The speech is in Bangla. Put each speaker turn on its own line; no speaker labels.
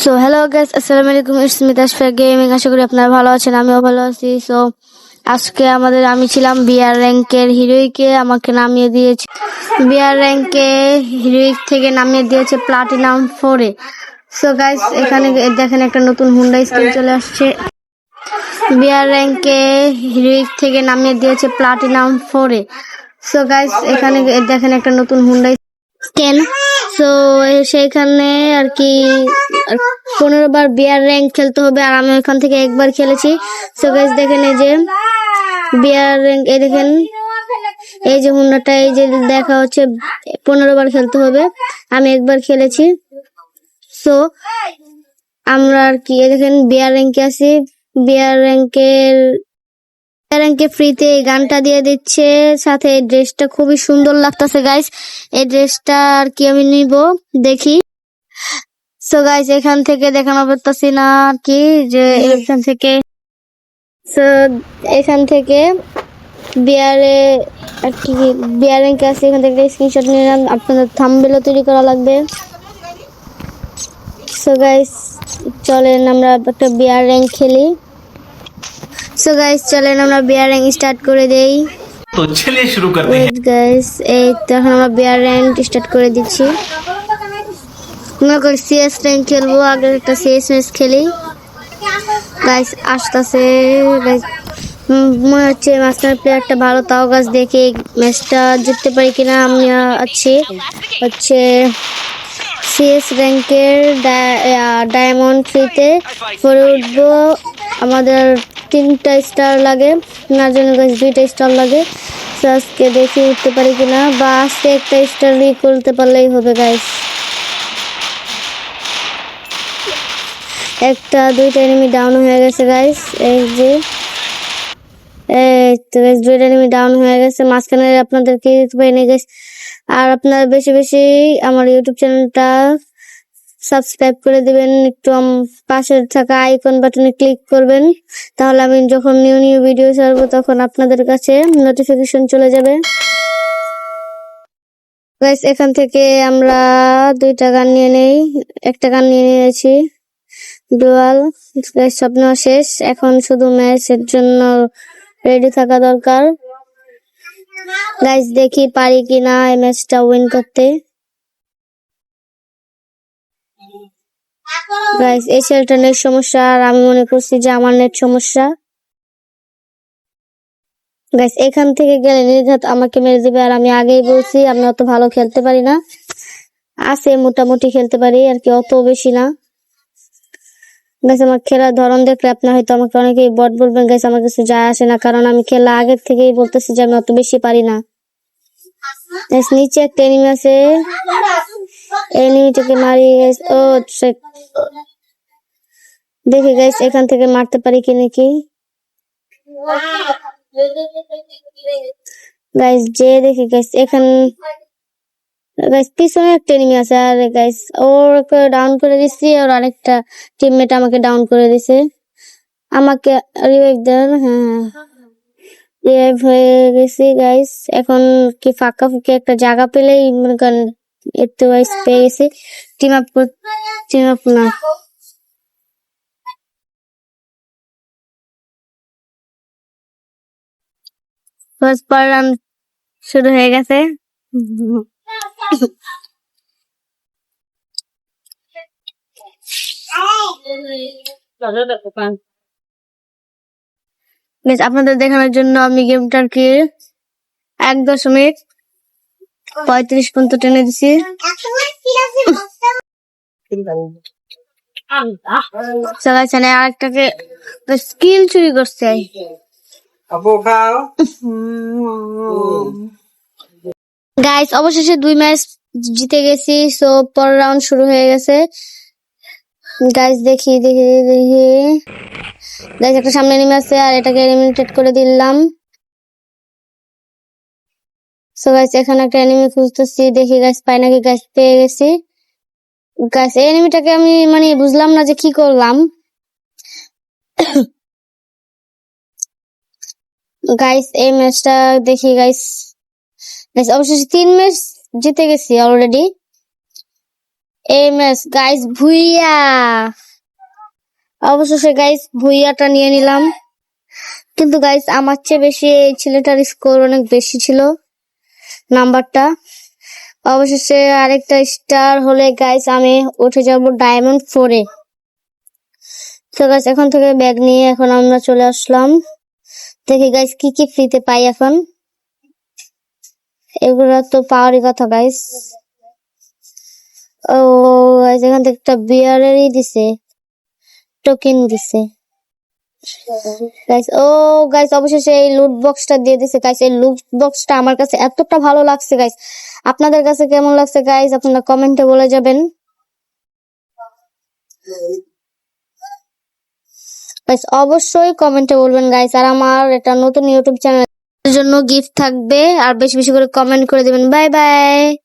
সো হ্যালো গাইস, আসসালামু আলাইকুম। It's me Tashfia gaming. আশা করি আপনারা ভালো আছেন, আমিও ভালো আছি। সো আজকে আমি ছিলাম বিআর র্যাঙ্কের হিরোইকে আমাকে নামিয়ে দিয়েছে, বিআর র্যাঙ্কে হিরোইক থেকে নামিয়ে দিয়েছে প্লাটিনাম 4-এ। সো গাইস, এখানে দেখেন একটা নতুন হুন্ডা স্কিন চলে আসছে। বিআর র্যাঙ্কে হিরোইক থেকে নামিয়ে দিয়েছে প্লাটিনাম 4-এ। সো গাইস, এখানে দেখেন একটা নতুন হুন্ডা স্ক্যান। সো সেখানে আর কি 15 বার বিয়ার র্যাঙ্ক খেলতে হবে, আর আমি ওখান থেকে একবার খেলেছি। সো গাইস দেখেন, এই যে বিয়ার র্যাঙ্ক, এই দেখেন এই যে হুন্ডাটা, এই যে দেখা হচ্ছে 15 বার খেলতে হবে, আমি একবার খেলেছি। সো আমরা আর কি দেখেন বিয়ার র্যাঙ্কে আছি। বিয়ার র্যাঙ্কে ফ্রিতে এই গানটা দিয়ে দিচ্ছে, সাথে এই ড্রেসটা খুবই সুন্দর লাগতেছে গাইস। এই ড্রেসটা আর কি আমি নিব, দেখি। সো গাইস, এখান থেকে দেখানো পারতাছি না আর কি, যে এখান থেকে বিয়ারে আর কি বিয়ার র্যাঙ্কে আছে। এখান থেকে স্ক্রিনশট নিলাম, আপনাদের থাম্বনেলও তৈরি করা লাগবে। সো গাইস চলেন আমরা একটা বিয়ার র্যাঙ্ক খেলি। সো গাইস চলেন আমরা বিয়ার র্যাঙ্ক স্টার্ট করে দেই।
तो चलिए शुरू करते हैं।
ওয়েট গাইস, এই তো এখন আমরা বিয়ার র্যাঙ্ক স্টার্ট করে দিচ্ছি। মনে করি সিএস র্যাঙ্ক খেলবো, আগে একটা সিএস ম্যাচ খেলি। গাইস আসতেছে, গাইস মনে হচ্ছে মাঝখানের প্লেয়ারটা ভালো, তাও গাছ দেখে ম্যাচটা জিততে পারি কিনা। আমি আছি হচ্ছে সিএস র্যাঙ্কের ডায়মন্ড 3-তে পরে উঠবো। আমাদের 3টা স্টার লাগে, না জন্য গাছ 2টা স্টার লাগে। তো আজকে দেখি উঠতে পারি কিনা, বা আজকে একটা স্টার করতে পারলেই হবে গাইস। একটা 2টা এনিমি ডাউন হয়ে গেছে গাইস, এই যে এই তো গাইস 2টা এনিমি ডাউন হয়ে গেছে। মাঝখানে আপনাদেরকে দিতে পারিনি গাইস। আর আপনারা বেশি বেশি আমার ইউটিউব চ্যানেলটা সাবস্ক্রাইব করে দিবেন, একটু পাশে থাকা আইকন বাটনে ক্লিক করবেন, তাহলে আমি যখন নিউ নিউ ভিডিও ছাড়বো তখন আপনাদের কাছে নোটিফিকেশন চলে যাবে গাইস। এখান থেকে আমরা 2টা গান নিয়ে নেই, একটা গান নিয়ে নিয়েছি ডুয়াল। সব নেওয়া শেষ, এখন শুধু ম্যাচের জন্য রেডি থাকা দরকার গাইস। দেখি পারি কিনা এই ম্যাচটা উইন করতে গাইস। এই ছেলেটা নেট সমস্যা, আর আমি মনে করছি যে আমার নেট সমস্যা গাইস। এখান থেকে গেলে নির্ঘাত আমাকে মেরে দিবে, আর আমি আগেই বলছি আমি অত ভালো খেলতে পারি না, আছে মোটামুটি খেলতে পারি আর কি, অত বেশি না গাইস। আমার খেলার ধরন দেখলে আপনার হয়তো আমাকে অনেকেই বট বলবেন গাইস, আমার কিছু যায় আসে না, কারণ আমি খেলা আগের থেকেই বলতেছি যে আমি অত বেশি পারি না গাইস। নিচে একটা এনিমি আছে, এনিমিটাকে মারি গাইস। ও দেখি গাইস এখান থেকে মারতে পারি কি নাকি গাইস, যে দেখি গাইস এখান গাইস পিছনে একটা এনিমি আছে, আর গাইস ওকে ডাউন করে দিচ্ছি, আর আরেকটা টিমমেট আমাকে ডাউন করে দিছে। আমাকে রিভাইভ দেন, হ্যাঁ রিভাইভ হয়ে গেছি গাইস। এখন কি ফাঁকা ফুঁকে একটা জায়গা পেলেই মনে করেন একটু গাইস পেয়ে গেছি। টিম আপ না ফার্স্ট পার রান শুরু হয়ে গেছে। Guys, আপনাদের দেখানোর জন্য আমি গেমটার কি 1.35 পর্যন্ত টেনে দিছি। চালাইছে না, আরেকটাকে স্কিল চুরি করছে। গাইস অবশেষে 2 ম্যাচ জিতে গেছি। সো পরের রাউন্ড শুরু হয়ে গেছে গাইস। দেখি গাইস একটা সামনে নেমে আছে, আর এটাকে এলিমিনেট করে দিলাম। সো গাইস এখানে একটা এনিমি খুঁজতেছি, দেখি গাইস পাই নাকি। গাইস পেয়ে গেছি গাইস। এই এনিমিটাকে আমি মানে বুঝলাম না যে কি করলাম গাইস। এই ম্যাচটা দেখি গাইস। গাইস অবশেষে 3 ম্যাচ জিতে গেছি অলরেডি। এমএস গাইস ভুইয়া, অবশেষে গাইস ভুইয়াটা নিয়ে নিলাম। কিন্তু গাইস আমার চেয়ে বেশি এই ছেলেটার স্কোর অনেক বেশি ছিল নাম্বারটা। অবশেষে আরেকটা স্টার হলে গাইস আমি উঠে যাব ডায়মন্ড 4-এ। তো গাইস এখন থেকে ব্যাগ নিয়ে এখন আমরা চলে আসলাম। দেখি গাইস কি কি ফ্রিতে পাই এখন। এগুলা তো পাওয়ারই কথা গাইস। ও গাইস এখান থেকে একটা বিয়ারেরই দিছে, টোকেন দিছে গাইস। ও গাইস অবশেষে এই লুট বক্সটা দিয়ে দিছে গাইস। এই লুট বক্সটা আমার কাছে এতটা ভালো লাগছে গাইস। আপনাদের কাছে কেমন লাগছে গাইস আপনারা কমেন্টে বলে যাবেন গাইস, অবশ্যই কমেন্টে বলবেন গাইস। আর আমার এটা নতুন ইউটিউব চ্যানেল, এর জন্য গিফট থাকবে, আর বেশি বেশি করে কমেন্ট করে দিবেন। Bye bye.